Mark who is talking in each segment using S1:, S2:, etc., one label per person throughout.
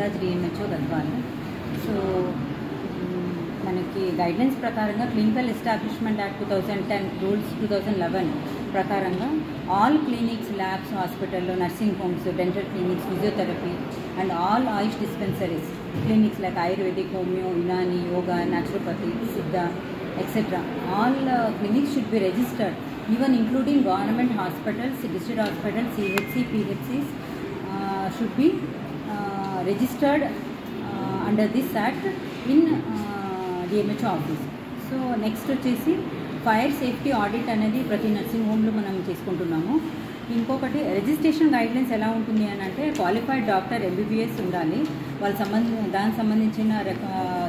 S1: Incharge DMHO Gadwal. So మనకి guidelines ప్రకారంగా clinical establishment act 2010 rules 2011 ప్రకారంగా ఆల్ క్లినిక్స్, ల్యాబ్స్, హాస్పిటల్లో, nursing homes, dental clinics, physiotherapy and all AYUSH dispensaries clinics like Ayurvedic, Homeo, Unani, Yoga, Naturopathy, Siddha, etc. All clinics should be registered, even including government hospitals, district hospitals, CHC, PHCs should be registered under this act in DMHO office. So next వచ్చేసి fire safety audit అనేది ప్రతి nursing హోమ్లో మనం చేసుకుంటున్నాము. ఇంకొకటి registration guidelines ఎలా ఉంటుంది అని అంటే క్వాలిఫైడ్ డాక్టర్ ఎంబీబీఎస్ ఉండాలి. దానికి సంబంధించిన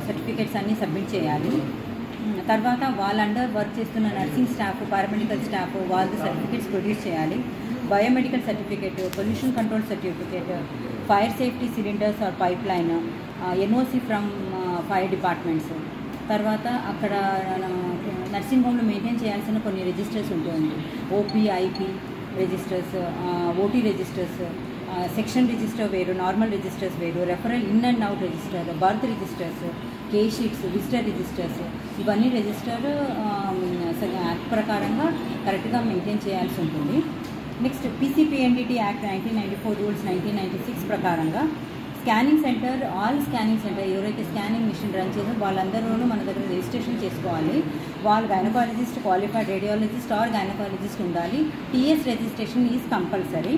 S1: సర్టిఫికేట్స్ అన్నీ సబ్మిట్ చేయాలి. తర్వాత వాళ్ళ అండర్ వర్క్ చేస్తున్న నర్సింగ్ స్టాఫ్, పారామెడికల్ స్టాఫ్ వాళ్ళ సర్టిఫికేట్స్ ప్రొడ్యూస్ చేయాలి. Biomedical certificate, pollution control certificate, fire safety cylinders or pipe line, NOC from fire departments. తర్వాత అక్కడ నర్సింగ్ హోమ్లో మెయింటైన్ చేయాల్సిన కొన్ని రిజిస్టర్స్ ఉంటుంది. OP, IP registers, OT registers, section register వేరు, normal registers వేరు, referral in and out register, birth registers, case sheets, visitor registers, ఇవన్నీ register act ప్రకారంగా కరెక్ట్గా మెయింటైన్ చేయాల్సి ఉంటుంది. నెక్స్ట్ పీసీపీఎన్డిటీ యాక్ట్ 1994 రూల్స్ 1996 ప్రకారంగా scanning centre, all scanning centre ఎవరైతే scanning machine run చేసో వాళ్ళందరూ మన దగ్గర రిజిస్ట్రేషన్ చేసుకోవాలి. వాళ్ళు gynaecologist, qualified radiologist or gynaecologist ఉండాలి. TS registration is compulsory.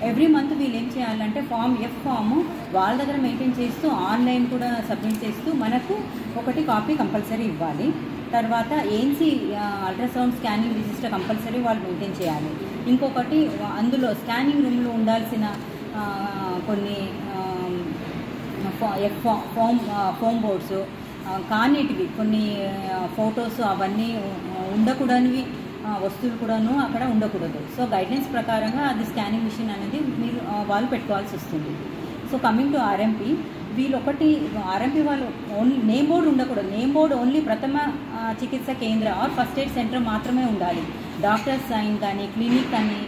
S1: Every month వీళ్ళు ఏం చేయాలంటే ఫామ్ ఎఫ్ ఫామ్ వాళ్ళ దగ్గర మెయింటైన్ చేస్తూ ఆన్లైన్ కూడా సబ్మిట్ చేస్తూ మనకు ఒకటి కాపీ కంపల్సరీ ఇవ్వాలి. తర్వాత ANC ultrasound scanning register compulsory వాళ్ళు మెయింటైన్ చేయాలి. ఇంకొకటి అందులో స్కానింగ్ రూమ్లో ఉండాల్సిన కొన్ని ఫోమ్ బోర్డ్స్ కానిటివి కొన్ని ఫొటోస్ అవన్నీ ఉండకూడనివి వస్తువులు కూడాను అక్కడ ఉండకూడదు. సో గైడ్లైన్స్ ప్రకారంగా అది స్కానింగ్ మిషన్ అనేది మీరు వాళ్ళు పెట్టుకోవాల్సి వస్తుంది. సో కమింగ్ టు ఆర్ఎంపీ, వీళ్ళు ఒకటి ఆర్ఎంపీ వాళ్ళు ఓన్లీ నేమ్ బోర్డు ఉండకూడదు. నేమ్ బోర్డు ఓన్లీ ప్రథమ చికిత్స కేంద్ర ఆర్ ఫస్ట్ ఎయిడ్ సెంటర్ మాత్రమే ఉండాలి. డాక్టర్ సైన్ కానీ, క్లినిక్ కానీ,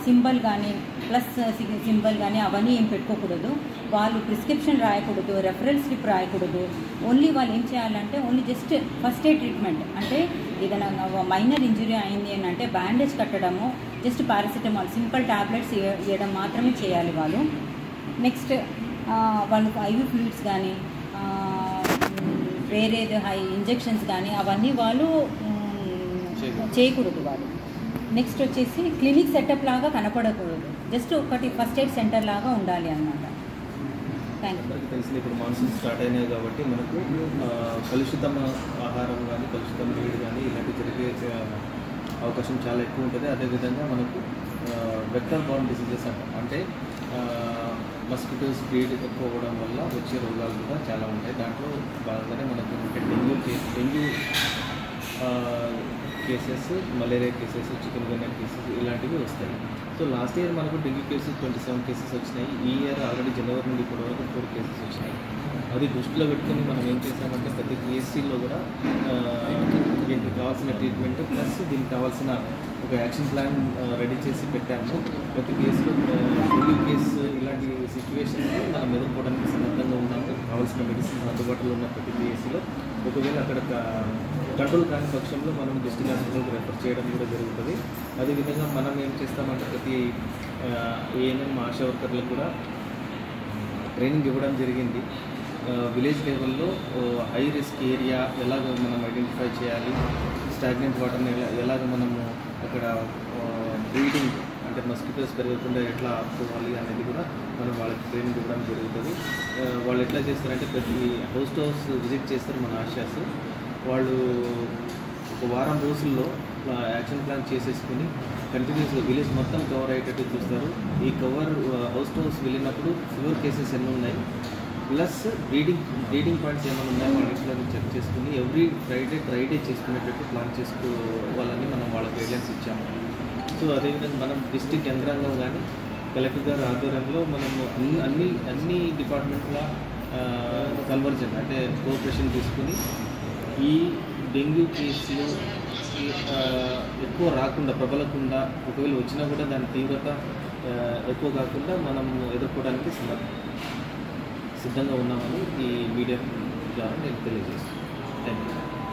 S1: సింబల్ కానీ, ప్లస్ సింబల్ కానీ అవన్నీ ఏం పెట్టుకోకూడదు. వాళ్ళు ప్రిస్క్రిప్షన్ రాయకూడదు, రెఫరెన్స్ స్లిప్ రాయకూడదు. ఓన్లీ వాళ్ళు ఏం చేయాలంటే only just first aid treatment, అంటే ఏదైనా మైనర్ ఇంజురీ అయింది అని అంటే బ్యాండేజ్ కట్టడము, జస్ట్ పారాసిటమాల్ సింపుల్ టాబ్లెట్స్ ఇవ్వడం మాత్రమే చేయాలి వాళ్ళు. నెక్స్ట్ వాళ్ళు ఐవి ఫ్లూయిడ్స్ కానీ వేరే ఇంజెక్షన్స్ కానీ అవన్నీ వాళ్ళు చేయకూడదు వాళ్ళు. నెక్స్ట్ వచ్చేసి క్లినిక్ సెటప్ లాగా కనపడకూడదు, జస్ట్ ఒకటి ఫస్ట్ ఎయిడ్ సెంటర్ లాగా ఉండాలి అన్నమాట. Thank you.
S2: తెలిసిన ఇప్పుడు మాన్సూన్ స్టార్ట్ అయినాయి కాబట్టి మనకు కలుషితం ఆహారం కానీ, కలుషితం నీరు కానీ ఇలాంటివి జరిగే అవకాశం చాలా ఎక్కువ ఉంటుంది. అదేవిధంగా మనకు వెక్టర్ బౌండ్ డిసీజెస్ అంటే మస్కిటోస్ బ్రీడ్ ఎక్కువ అవ్వడం వల్ల వచ్చే రోగాలు కూడా చాలా ఉంటాయి. దాంట్లో భాగంగానే మనకు dengue cases, malaria cases, chikungunya cases ఇలాంటివి వస్తాయి. సో లాస్ట్ ఇయర్ మనకు డెంగ్యూ కేసెస్ 27 కేసెస్ వచ్చినాయి. ఈ ఇయర్ ఆల్రెడీ జనవరి నుండి ఇప్పటి వరకు 4 కేసెస్ వచ్చినాయి. అది దృష్టిలో పెట్టుకుని మనం ఏం చేసామంటే ప్రతి పిఎస్సీలో కూడా దీనికి కావాల్సిన ట్రీట్మెంట్ ప్లస్ దీనికి కావాల్సిన ఒక యాక్షన్ ప్లాన్ రెడీ చేసి పెట్టాము. ప్రతి కేసులో డెంగ్యూ కేసు ఇలాంటి సిచ్యువేషన్కి మనం ఎదుర్కోవడానికి సిద్ధంగా ఉన్నాము. కావాల్సిన మెడిసిన్స్ అందుబాటులో ఉన్న ప్రతి పిఎస్సీలో ఒకవేళ అక్కడ కంట్రోల్ కాని పక్షంలో మనం డిస్ట్రిక్ట్ హాస్పిటల్కి రెఫర్ చేయడం కూడా జరుగుతుంది. అదేవిధంగా మనం ఏం చేస్తామంటే ప్రతి ఏఎన్ఎం ఆశా వర్కర్లకు కూడా ట్రైనింగ్ ఇవ్వడం జరిగింది. విలేజ్ లెవెల్లో హై రిస్క్ ఏరియా ఎలాగ మనం ఐడెంటిఫై చేయాలి, స్టాగ్నెంట్ వాటర్ని ఎలాగ మనము అక్కడ బ్రీడింగ్ అంటే మస్కిటోస్ పెరగకుండా ఎట్లా ఆపుకోవాలి అనేది కూడా మనం వాళ్ళకి ట్రైనింగ్ ఇవ్వడం జరుగుతుంది. వాళ్ళు ఎట్లా చేస్తారంటే ప్రతి హౌస్ టు హౌస్ విజిట్ చేస్తారు మన ఆశాస్. వాళ్ళు ఒక వారం రోజుల్లో యాక్షన్ ప్లాన్ చేసేసుకుని కంటిన్యూస్గా విలేజ్ మొత్తం కవర్ అయ్యేటట్టు చూస్తారు. ఈ కవర్ హౌస్ టు హౌస్ వెళ్ళినప్పుడు ఫీవర్ కేసెస్ ఎన్ని ఉన్నాయి ప్లస్ బ్రీడింగ్ పాయింట్స్ ఏమైనా ఉన్నాయో వాళ్ళ ఇంట్లో చెక్ చేసుకుని ఎవ్రీ ఫ్రైడే డ్రై డే చేసుకునేటట్టు ప్లాన్ చేసుకోవాలని మనం వాళ్ళకి గైడ్లైన్స్ ఇచ్చాము. సో అదేవిధంగా మనం డిస్ట్రిక్ట్ యంత్రాంగం కానీ కలెక్టర్ గారి ఆధ్వర్యంలో మనము అన్ని డిపార్ట్మెంట్ల కన్వర్జన్ అంటే కోఆపరేషన్ తీసుకుని ఈ డెంగ్యూ కేసులు ఎక్కువ రాకుండా ప్రబలకుండా ఒకవేళ వచ్చినా కూడా దాని తీవ్రత ఎక్కువ కాకుండా మనం ఎదుర్కోవడానికి సమర్థం. సిద్ధంగా ఉన్నామని ఈ మీడియా ద్వారా నేను తెలియజేస్తాను. Thank you.